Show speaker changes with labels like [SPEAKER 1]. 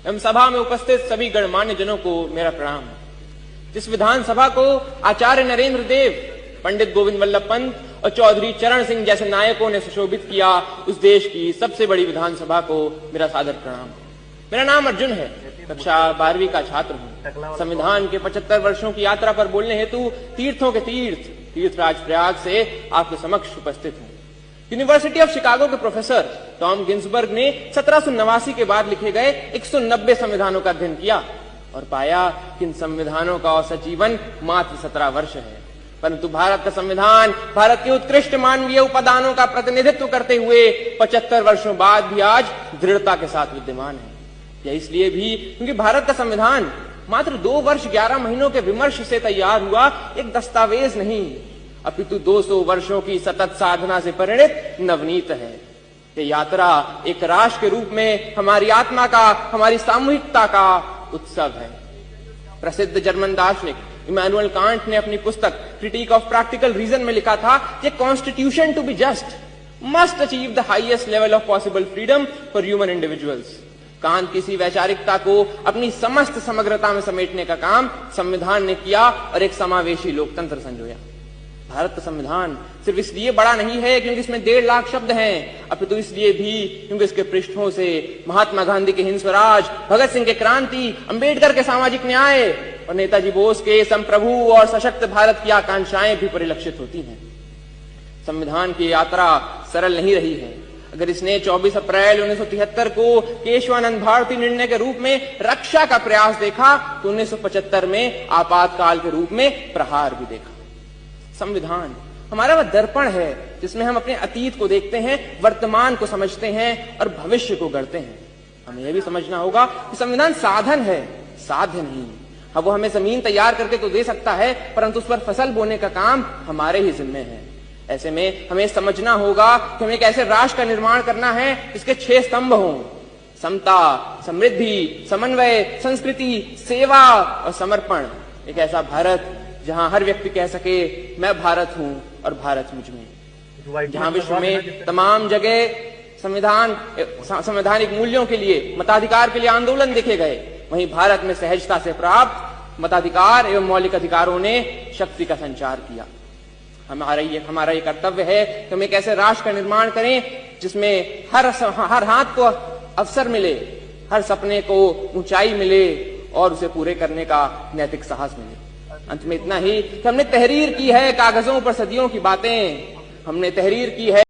[SPEAKER 1] एवं सभा में उपस्थित सभी गणमान्य जनों को मेरा प्रणाम। जिस विधानसभा को आचार्य नरेंद्र देव, पंडित गोविंद वल्लभ पंत और चौधरी चरण सिंह जैसे नायकों ने सुशोभित किया, उस देश की सबसे बड़ी विधानसभा को मेरा सादर प्रणाम। मेरा नाम अर्जुन है, कक्षा 12वीं का छात्र हूँ। संविधान के 75 वर्षों की यात्रा पर बोलने हेतु तीर्थों के तीर्थराज प्रयाग से आपके समक्ष उपस्थित हूँ। यूनिवर्सिटी ऑफ शिकागो के प्रोफेसर टॉम गिन्सबर्ग ने 1789 के बाद लिखे गए 190 संविधानों का अध्ययन किया और पाया कि इन संविधानों का औसत जीवन मात्र 17 वर्ष है। परंतु भारत का संविधान भारत के उत्कृष्ट मानवीय उपादानों का प्रतिनिधित्व करते हुए 75 वर्षों बाद भी आज दृढ़ता के साथ विद्यमान है। यह इसलिए भी क्योंकि भारत का संविधान मात्र 2 वर्ष 11 महीनों के विमर्श से तैयार हुआ एक दस्तावेज नहीं, अपितु 200 वर्षों की सतत साधना से परिणित नवनीत है। ये यात्रा एक राष्ट्र के रूप में हमारी आत्मा का, हमारी सामूहिकता का उत्सव है। प्रसिद्ध जर्मन दार्शनिक इमैनुअल कांट ने अपनी पुस्तक क्रिटिक ऑफ प्रैक्टिकल रीजन में लिखा था कि constitution to be just must achieve the highest level of possible freedom for human individuals. Kant की इसी वैचारिकता को अपनी समस्त समग्रता में समेटने का काम संविधान ने किया और एक समावेशी लोकतंत्र संजोया। भारत का संविधान सिर्फ इसलिए बड़ा नहीं है क्योंकि इसमें 1.5 लाख शब्द हैं, अपितु इसलिए भी क्योंकि इसके पृष्ठों से महात्मा गांधी के हिंद स्वराज, भगत सिंह के क्रांति, अंबेडकर के सामाजिक न्याय और नेताजी बोस के संप्रभु और सशक्त भारत की आकांक्षाएं भी परिलक्षित होती हैं। संविधान की यात्रा सरल नहीं रही है। अगर इसने 24 अप्रैल 1973 को केशवानंद भारती निर्णय के रूप में रक्षा का प्रयास देखा तो 1975 में आपातकाल के रूप में प्रहार भी देखा। संविधान हमारा वह दर्पण है जिसमें हम अपने अतीत को देखते हैं, वर्तमान को समझते हैं और भविष्य को गढ़ते हैं। हमें यह भी समझना होगा कि संविधान साधन है, साध्य नहीं। अब वो हमें जमीन तैयार करके तो दे सकता है, परंतु उस पर फसल बोने का काम हमारे ही जिम्मे है। ऐसे में हमें समझना होगा कि हमें एक ऐसे राष्ट्र का निर्माण करना है जिसके 6 स्तंभ हों: समता, समृद्धि, समन्वय, संस्कृति, सेवा और समर्पण। एक ऐसा भारत जहां हर व्यक्ति कह सके मैं भारत हूं और भारत मुझ में। जहां विश्व में तमाम जगह संवैधानिक मूल्यों के लिए, मताधिकार के लिए आंदोलन देखे गए, वहीं भारत में सहजता से प्राप्त मताधिकार एवं मौलिक अधिकारों ने शक्ति का संचार किया। हमारा ये कर्तव्य है कि हम एक ऐसे राष्ट्र का निर्माण करें जिसमें हर हाथ को अवसर मिले, हर सपने को ऊंचाई मिले और उसे पूरे करने का नैतिक साहस मिले। अंत में इतना ही कि हमने तहरीर की है कागजों पर सदियों की बातें, हमने तहरीर की है